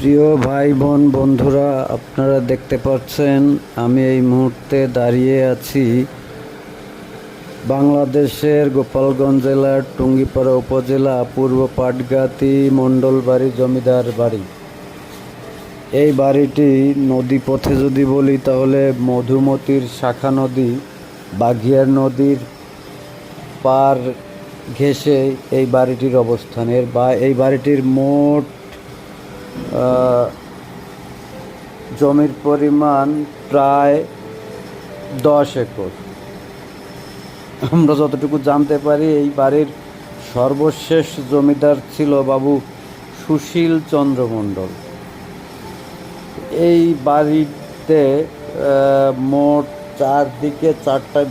প্রিয় ভাই বোন বন্ধুরা, আপনারা দেখতে পাচ্ছেন আমি এই মুহূর্তে দাঁড়িয়ে আছি বাংলাদেশের গোপালগঞ্জ জেলার টুঙ্গিপাড়া উপজেলা পূর্ব পাটগাতি মণ্ডল বাড়ি জমিদার বাড়ি। এই বাড়িটি নদী পথে যদি বলি তাহলে মধুমতির শাখা নদী বাঘিয়ার নদীর পার ঘেঁষে এই বাড়িটির অবস্থান। এই বাড়িটির মোট জমির পরিমাণ প্রায় 10 একর। আমরা যতটুকু জানতে পারি এই বাড়ির সর্বশেষ জমিদার ছিল বাবু সুশীল চন্দ্র মণ্ডল। এই বাড়িতে মোট চারদিকে চারটায়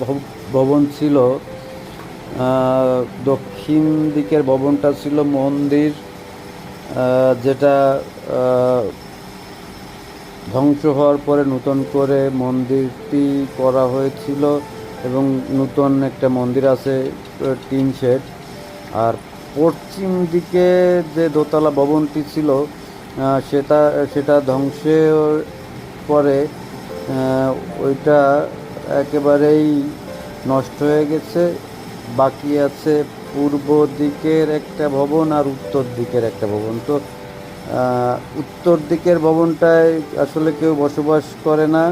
ভবন ছিল। দক্ষিণ দিকের ভবনটা ছিল মন্দির, যেটা ধ্বংস হওয়ার পরে নতুন করে মন্দিরটি করা হয়েছিল এবং নতুন একটা মন্দির আছে টিন শেড। আর পশ্চিম দিকে যে দোতলা ভবনটি ছিল সেটা ধ্বংসের পরে ওইটা একেবারেই নষ্ট হয়ে গেছে। বাকি আছে পূর্ব দিকের একটা ভবন আর উত্তর দিকের একটা ভবন। তো উত্তর দিকের ভবনটায় আসলে কেউ বসবাস করে না।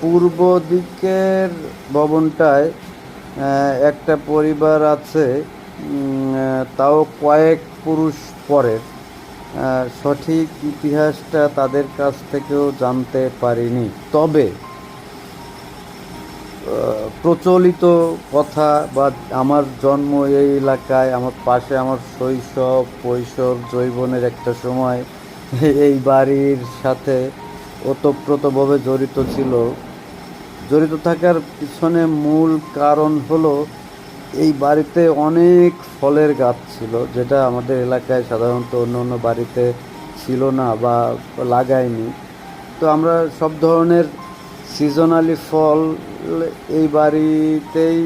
পূর্ব দিকের ভবনটায় একটা পরিবার আছে, তাও কয়েক পুরুষ পরের। সঠিক ইতিহাসটা তাদের কাছ থেকেও জানতে পারিনি। তবে প্রচলিত কথা বা আমার জন্ম এই এলাকায়, আমার পাশে আমার শৈশব কৈশোর যৌবনের একটা সময় এই বাড়ির সাথে ওতপ্রোতভাবে জড়িত থাকার পিছনে মূল কারণ হলো এই বাড়িতে অনেক ফলের গাছ ছিল, যেটা আমাদের এলাকায় সাধারণত অন্য বাড়িতে ছিল না বা লাগায়নি। তো আমরা সব ধরনের সিজনালি ফল এই বাড়িতেই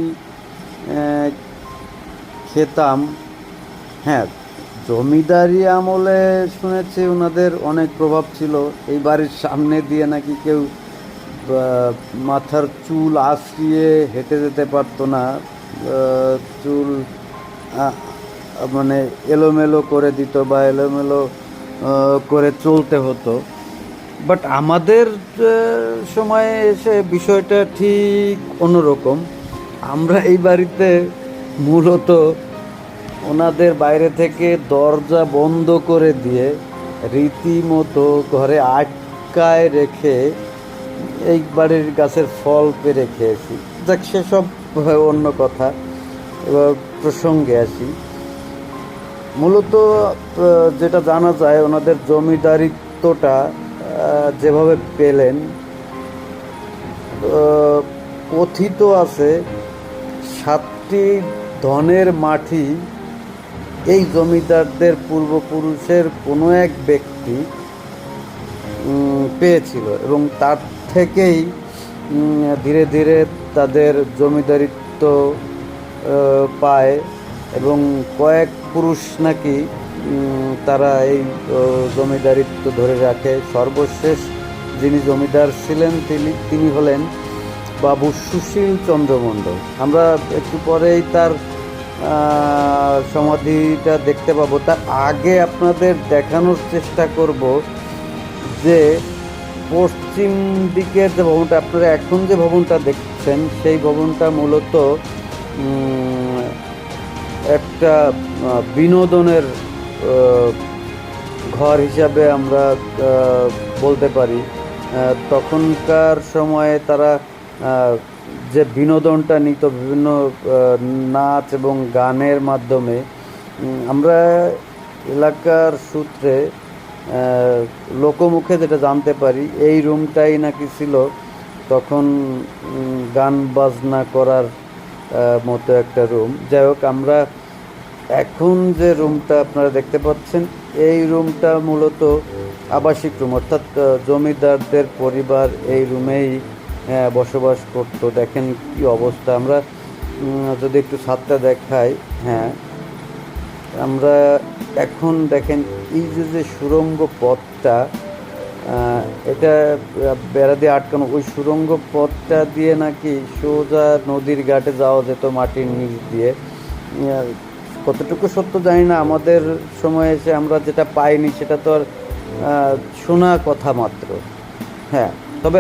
খেতাম। হ্যাঁ, জমিদারি আমলে শুনেছি ওনাদের অনেক প্রভাব ছিল। এই বাড়ির সামনে দিয়ে নাকি কেউ মাথার চুল আঁচড়িয়ে হেঁটে যেতে পারতো না, চুল মানে এলোমেলো করে দিত বা এলোমেলো করে চলতে হতো। বাট আমাদের সময়ে এসে বিষয়টা ঠিক অন্যরকম। আমরা এই বাড়িতে মূলত ওনাদের বাইরে থেকে দরজা বন্ধ করে দিয়ে রীতিমতো ঘরে আটকায় রেখে এই বাড়ির গাছের ফল পেড়ে খেয়েছি। যাক, সেসব অন্য কথা। এবার প্রসঙ্গে আসি। মূলত যেটা জানা যায়, ওনাদের জমিদারিত্বটা যেভাবে পেলেন, কথিত আছে 7টি ধনের মাটি এই জমিদারদের পূর্বপুরুষের কোনো এক ব্যক্তি পেয়েছিল এবং তার থেকেই ধীরে ধীরে তাদের জমিদারিত্ব পায় এবং কয়েক পুরুষ নাকি তারা এই জমিদারিত্ব ধরে রাখে। সর্বশেষ যিনি জমিদার ছিলেন তিনি হলেন বাবু সুশীল চন্দ্র মণ্ডল। আমরা একটু পরেই তার সমাধিটা দেখতে পাবো। তার আগে আপনাদের দেখানোর চেষ্টা করব যে পশ্চিম দিকের যে ভবনটা, আপনারা এখন যে ভবনটা দেখছেন সেই ভবনটা মূলত একটা বিনোদনের ঘর হিসাবে আমরা বলতে পারি। তখনকার সময়ে তারা যে বিনোদনটা নিত বিভিন্ন নাচ এবং গানের মাধ্যমে, আমরা এলাকার সূত্রে লোকমুখে যেটা জানতে পারি, এই রুমটাই নাকি ছিল তখন গান বাজনা করার মতো একটা রুম। যাই হোক, আমরা এখন যে রুমটা আপনারা দেখতে পাচ্ছেন এই রুমটা মূলত আবাসিক রুম, অর্থাৎ জমিদারদের পরিবার এই রুমেই বসবাস করতো। দেখেন কি অবস্থা। আমরা যদি একটু ছাদটা দেখাই, হ্যাঁ আমরা এখন দেখেন এই যে সুড়ঙ্গ পথটা, এটা বেড়া দিয়ে আটকানো, ওই সুড়ঙ্গ পথটা দিয়ে নাকি সোজা নদীর ঘাটে যাওয়া যেত মাটির নিচ দিয়ে। কতটুকু সত্য জানি না, আমাদের সময়ে এসে আমরা যেটা পাইনি সেটা তো আর শোনা কথা মাত্র। হ্যাঁ, তবে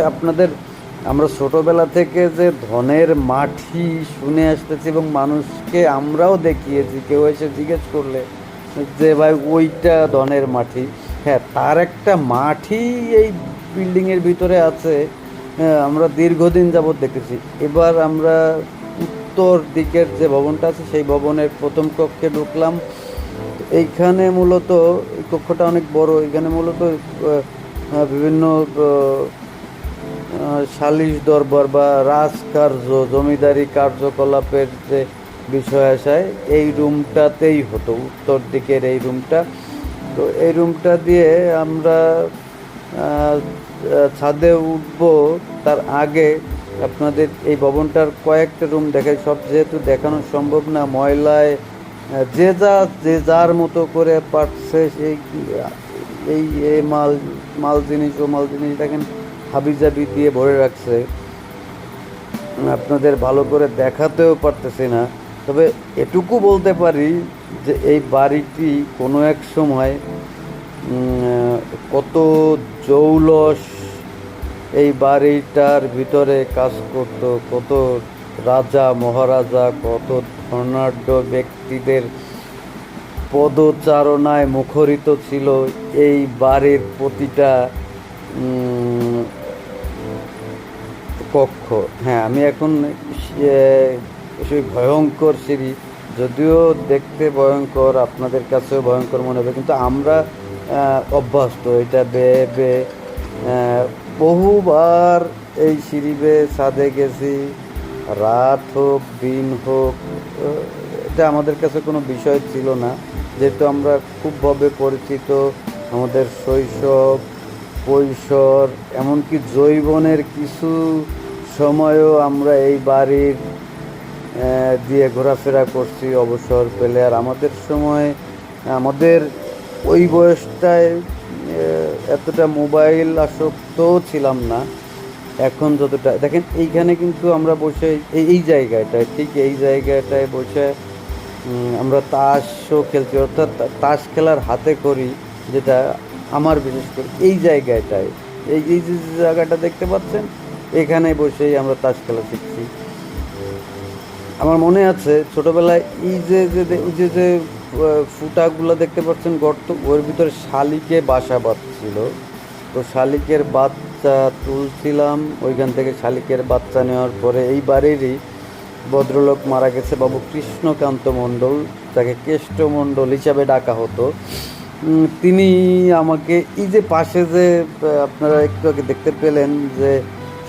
আমরা ছোটবেলা থেকে যে ধনের মাঠি শুনে আসতেছি এবং মানুষকে আমরাও দেখিয়েছি, কেউ এসে জিজ্ঞেস করলে যে ভাই ওইটা ধনের মাটি, হ্যাঁ তার একটা মাঠই এই বিল্ডিংয়ের ভিতরে আছে। আমরা দীর্ঘদিন যাবৎ দেখেছি। এবার আমরা উত্তর দিকের যে ভবনটা আছে সেই ভবনের প্রথম কক্ষে ঢুকলাম। এইখানে মূলত এই কক্ষটা অনেক বড়। এখানে মূলত বিভিন্ন সালিশ দরবার বা রাজকার্য, জমিদারি কার্যকলাপের যে বিষয় আসায় এই রুমটাতেই হতো, উত্তর দিকের এই রুমটা। তো এই রুমটা দিয়ে আমরা ছাদে উঠবো তার আগে আপনাদের এই ভবনটার কয়েকটা রুম দেখাই। সব যেহেতু দেখানো সম্ভব না, ময়লায় যে যার মতো করে পারছে সেই এই মাল মাল জিনিস ও মাল জিনিস দেখেন হাবিজাবি দিয়ে ভরে রাখছে। আপনাদের ভালো করে দেখাতেও পারতেছি না, তবে এটুকু বলতে পারি যে এই বাড়িটি কোনো এক সময় কত জৌলস এই বাড়িটার ভিতরে কাজ করত, কত রাজা মহারাজা, কত ধনাঢ্য ব্যক্তিদের পদচারণায় মুখরিত ছিল এই বাড়ির প্রতিটা কক্ষ। হ্যাঁ, আমি এখন সেই ভয়ঙ্কর সিঁড়ি, যদিও দেখতে ভয়ঙ্কর, আপনাদের কাছেও ভয়ঙ্কর মনে হবে, কিন্তু আমরা অভ্যস্ত এটা বেয়ে বেয়ে। বহুবার এই সিঁড়ি বেয়ে ছাদে গেছি, রাত হোক দিন হোক, এটা আমাদের কাছে কোনো বিষয় ছিল না, যেহেতু আমরা খুবভাবে পরিচিত। আমাদের শৈশব, কৈশোর, এমনকি যৌবনের কিছু সময়ও আমরা এই বাড়ির দিয়ে ঘোরাফেরা করছি অবসর পেলে। আর আমাদের সময়, আমাদের ওই বয়সটায় এতটা মোবাইল আসক্তও ছিলাম না এখন যতটা। দেখেন এইখানে কিন্তু আমরা বসে এই জায়গাটায়, ঠিক এই জায়গাটায় বসে আমরা তাসও খেলছি, অর্থাৎ তাস খেলার হাতে করি, যেটা আমার বিশেষ করে এই জায়গাটায়, এই যে জায়গাটা দেখতে পাচ্ছেন, এখানে বসেই আমরা তাস খেলা শিখছি। আমার মনে আছে ছোটোবেলায় এই যে ফুটাগুলো দেখতে পাচ্ছেন, গর্ত, ওর ভিতরে শালিকে বাসা বাঁধছিল। তো শালিকের বাচ্চা তুলছিলাম, ওইখান থেকে শালিকের বাচ্চা নেওয়ার পরে এই বাড়িরই ভদ্রলোক মারা গেছে, বাবু কৃষ্ণকান্ত মণ্ডল, তাকে কেষ্ট মণ্ডল হিসাবে ডাকা হতো। তিনি আমাকে এই যে পাশে যে আপনারা একটু আগে দেখতে পেলেন যে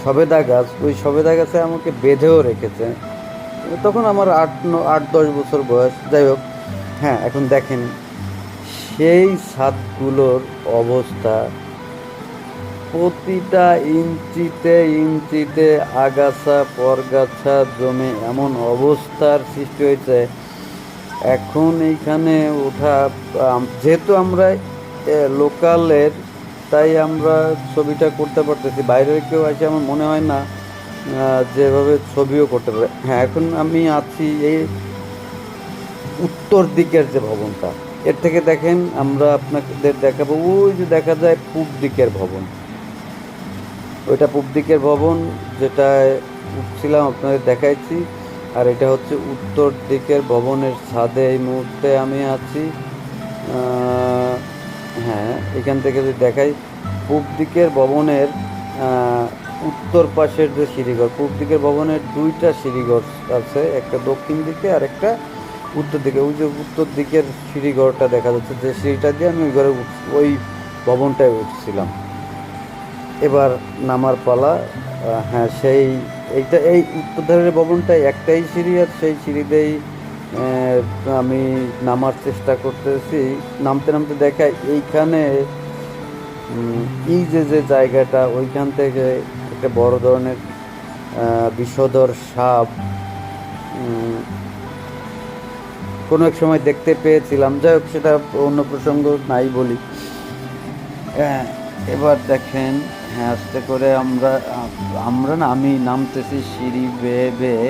সবেদা গাছ, ওই সবেদা গাছে আমাকে বেঁধেও রেখেছে। তখন আমার 8-10 বছর বয়স, যাই হোক। হ্যাঁ, এখন দেখেন সেই ছাদগুলোর অবস্থা, প্রতিটা ইঞ্চিতে ইঞ্চিতে আগাছা পরগাছা জমে এমন অবস্থার সৃষ্টি হয়েছে। এখন এইখানে ওঠা, যেহেতু আমরা লোকালের, তাই আমরা ছবিটা করতে পারতেছি। বাইরের কেউ আছে আমার মনে হয় না যেভাবে ছবিও করতে পারে। হ্যাঁ, এখন আমি আছি এই উত্তর দিকের যে ভবনটা, এর থেকে দেখেন আমরা আপনাদের দেখাবো, ওই যে দেখা যায় পূব দিকের ভবন, ওইটা পূব দিকের ভবন যেটায় উঠছিলাম আপনাদের দেখাইছি। আর এটা হচ্ছে উত্তর দিকের ভবনের ছাদে এই মুহূর্তে আমি আছি। হ্যাঁ, এখান থেকে যদি দেখাই, পূব দিকের ভবনের উত্তর পাশের যে সিঁড়িঘর, পূব দিকের ভবনের 2টা সিঁড়িঘর আছে, একটা দক্ষিণ দিকে আর একটা উত্তর দিকে। ওই যে উত্তর দিকের সিঁড়িঘরটা দেখা যাচ্ছে, যে সিঁড়িটা দিয়ে আমি ওই ঘরে ওই ভবনটায় উঠছিলাম। এবার নামার পালা। হ্যাঁ, এই উত্তর ধারের ভবনটায় একটাই সিঁড়ি, আর সেই সিঁড়িতেই আমি নামার চেষ্টা করতেছি। নামতে নামতে দেখায় এইখানে এই যে জায়গাটা, ওইখান থেকে একটা বড় ধরনের বিষধর সাপ কোনো এক সময় দেখতে পেয়েছিলাম। যাই হোক, সেটা অন্য প্রসঙ্গ, নাই বলি। এবার দেখেন, হ্যাঁ, আস্তে করে আমরা না, আমি নামতেছি সিঁড়ি বেয়ে বেয়ে।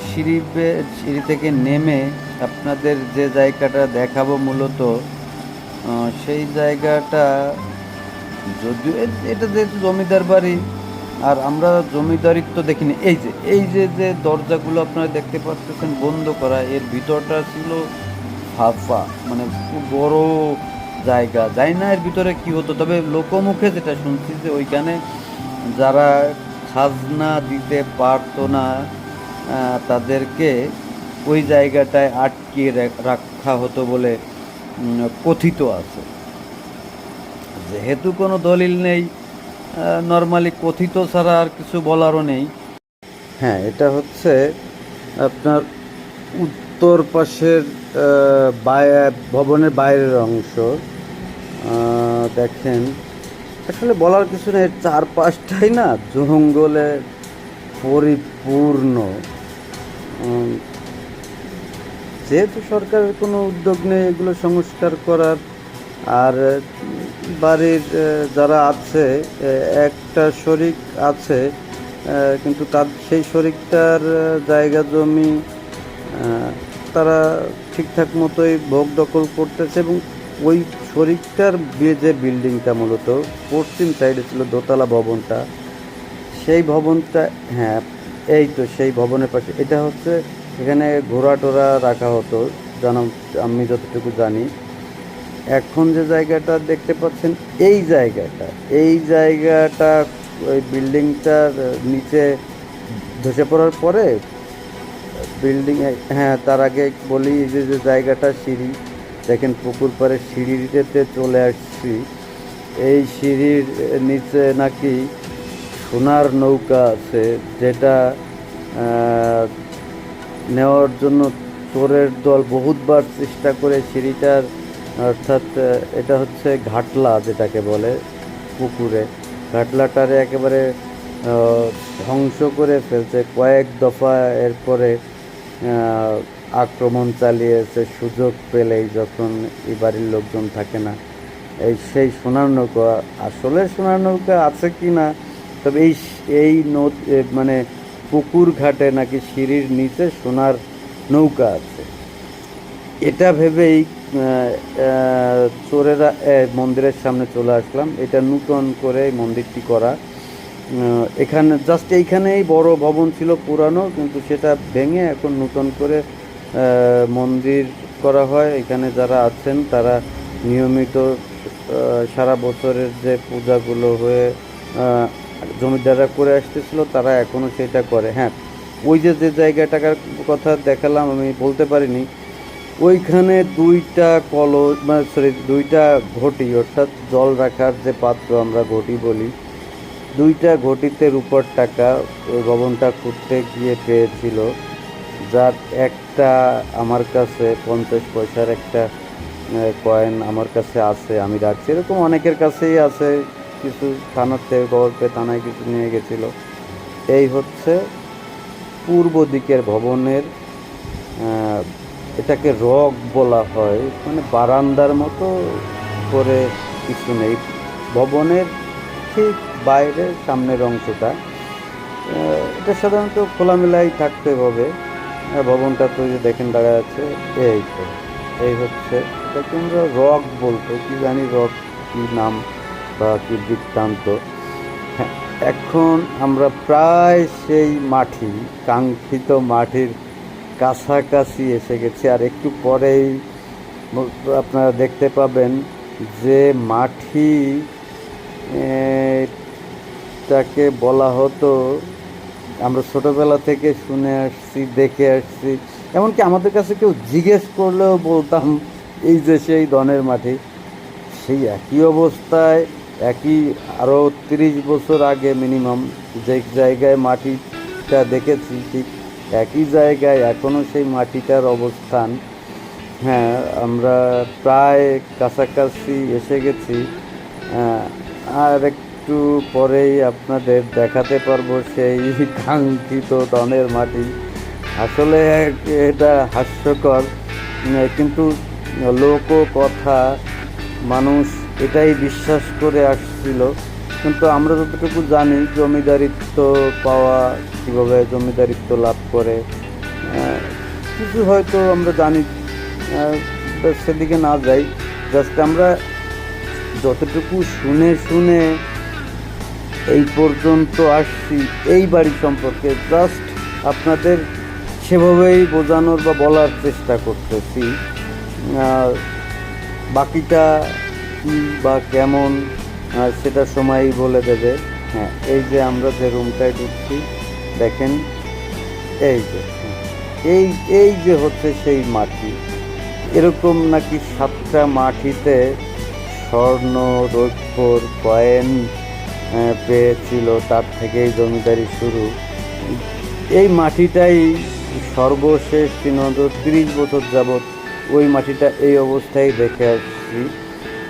সিঁড়ি থেকে নেমে আপনাদের যে জায়গাটা দেখাবো মূলত, সেই জায়গাটা, যদিও এটা যেহেতু জমিদার বাড়ি, আর আমরা জমিদারিত্ব দেখিনি। এই যে যে দরজাগুলো আপনারা দেখতে পাচ্ছেন বন্ধ করা, এর ভিতরটা ছিল ফাঁপা, মানে খুব বড় জায়গা। জানি না এর ভিতরে কি হতো, তবে লোকমুখে যেটা শুনছি যে ওইখানে যারা খাজনা দিতে পারতো না, তাদেরকে ওই জায়গাটায় আটকিয়ে রাখা হতো বলে কথিত আছে। যেহেতু কোনো দলিল নেই, নর্মালি কথিত ছাড়া আর কিছু বলারও নেই। হ্যাঁ, এটা হচ্ছে আপনার উত্তর পাশের ভবনের বাইরের অংশ। দেখেন, আসলে বলার কিছু নেই, চারপাশটাই না জঙ্গলে পরিপূর্ণ। যেহেতু সরকারের কোনো উদ্যোগ নেই এগুলো সংস্কার করার, আর বাড়ির যারা আছে, একটা শরিক আছে, কিন্তু তার সেই শরিকটার জায়গা জমি তারা ঠিকঠাক মতোই ভোগ দখল করতেছে, এবং ওই শরিকটার যে বিল্ডিংটা মূলত পশ্চিম সাইডে ছিল, দোতলা ভবনটা, সেই ভবনটা, হ্যাঁ এই তো সেই ভবনের পাশে। এটা হচ্ছে, এখানে ঘোড়া টোরা রাখা হতো, আমি যতটুকু জানি। এখন যে জায়গাটা দেখতে পাচ্ছেন, এই জায়গাটা ওই বিল্ডিংটার নিচে ধসে পড়ার পরে বিল্ডিং, হ্যাঁ তার আগে বলি, যে যে জায়গাটা সিঁড়ি দেখেন, পুকুর পাড়ে সিঁড়িতে চলে আসছি। এই সিঁড়ির নিচে নাকি সোনার নৌকা আছে, যেটা নেওয়ার জন্য চোরের দল বহুতবার চেষ্টা করে সিঁড়িটার, অর্থাৎ এটা হচ্ছে ঘাটলা যেটাকে বলে, পুকুরে ঘাটলাটারে একেবারে ধ্বংস করে ফেলছে কয়েক দফা। এরপরে আক্রমণ চালিয়েছে সুযোগ পেলেই, যখন এই বাড়ির লোকজন থাকে না। সেই সোনার নৌকা, আসলে সোনার নৌকা আছে কি না, তবে এই মানে পুকুর ঘাটে নাকি সিঁড়ির নিচে সোনার নৌকা আছে। এটা ভেবেই চোরেরা মন্দিরের সামনে চলে আসলাম। এটা নূতন করে মন্দিরটি করা। এখানে জাস্ট এইখানেই বড় ভবন ছিল পুরানো, কিন্তু সেটা ভেঙে এখন নূতন করে মন্দির করা হয়। এখানে যারা আছেন তারা নিয়মিত সারা বছরের যে পূজাগুলো হয়ে জমিদাররা করে আসতেছিল, তারা এখনও সেটা করে। হ্যাঁ, ওই যে যে জায়গাটার কথা দেখালাম, আমি বলতে পারিনি, ওইখানে দুইটা ঘটি, অর্থাৎ জল রাখার যে পাত্র আমরা ঘটি বলি, দুইটা ঘটিতে রূপোর টাকা ওই ভবনটা করতে গিয়ে পেয়েছিল, যার একটা আমার কাছে 50 পয়সার একটা কয়েন আমার কাছে আছে, আমি রাখছি। এরকম অনেকের কাছেই আছে, কিছু থানার থেকে খবর পেয়ে থানায় কিছু নিয়ে গেছিল। এই হচ্ছে পূর্ব দিকের ভবনের, এটাকে রক বলা হয়, মানে বারান্দার মতো করে কিছু নেই ভবনের ঠিক বাইরে, সামনের অংশটা। এটা সাধারণত খোলামেলাই থাকতে হবে। ভবনটা তো যে দেখেন দেখা যাচ্ছে, এই হচ্ছে, এটাকে আমরা রক বলতো, কি জানি রক কি নাম বা কি বৃত্তান্ত। হ্যাঁ, এখন আমরা প্রায় সেই কাঙ্ক্ষিত মাটির কাছাকাছি এসে গেছি। আর একটু পরেই আপনারা দেখতে পাবেন যে মাটি তাকে বলা হতো, আমরা ছোটোবেলা থেকে শুনে আসছি, দেখে আসছি, এমনকি আমাদের কাছে কেউ জিজ্ঞেস করলেও বলতাম এই যে সেই ধনের মাটি। সেই একই অবস্থায়, আরও 30 বছর আগে মিনিমাম যে জায়গায় মাটিটা দেখেছি, ঠিক একই জায়গায় এখনও সেই মাটিটার অবস্থান। হ্যাঁ, আমরা প্রায় কাছাকাছি এসে গেছি। আর একটু পরেই আপনাদের দেখাতে পারবো সেই কাঙ্ক্ষিত ধনের মাটি। আসলে এটা হাস্যকর, কিন্তু লোক কথা, মানুষ এটাই বিশ্বাস করে আসছিল। কিন্তু আমরা যতটুকু জানি জমিদারিত্ব পাওয়া, কীভাবে জমিদারিত্ব লাভ করে, কিছু হয়তো আমরা জানি, সেদিকে না যাই। জাস্ট আমরা যতটুকু শুনে শুনে এই পর্যন্ত আসছি এই বাড়ি সম্পর্কে, জাস্ট আপনাদের সেভাবেই বোঝানোর বা বলার চেষ্টা করতেছি। বাকিটা কী বা কেমন সেটা সময়ই বলে দেবে। হ্যাঁ, এই যে আমরা যে রুমটায় ঢুকছি, দেখেন এই যে, এই এই যে হচ্ছে সেই মাটি। এরকম নাকি 7টা মাটিতে স্বর্ণ রৌপ্যর কয়েন পেয়েছিল, তার থেকেই জমিদারি শুরু। এই মাটিটাই সর্বশেষ 330 বছর যাবৎ ওই মাটিটা এই অবস্থায় দেখে আসছি।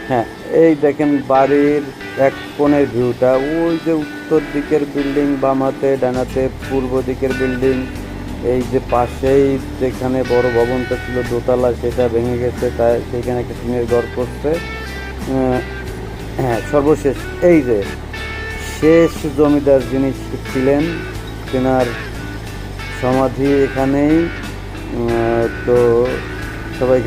হ্যাঁ, এই দেখেন বাড়ির এক কোণের ভিউটা, ওই যে উত্তর দিকের বিল্ডিং বামাতে, ডানাতে পূর্ব দিকের বিল্ডিং, এই যে পাশেই যেখানে বড় ভবনটা ছিল দোতলা, সেটা ভেঙে গেছে, তাই সেখানে একটা টিনের ঘর করছে। হ্যাঁ, সর্বশেষ এই যে শেষ জমিদার যিনি ছিলেন, তেনার সমাধি এখানেই। তো সবাইকে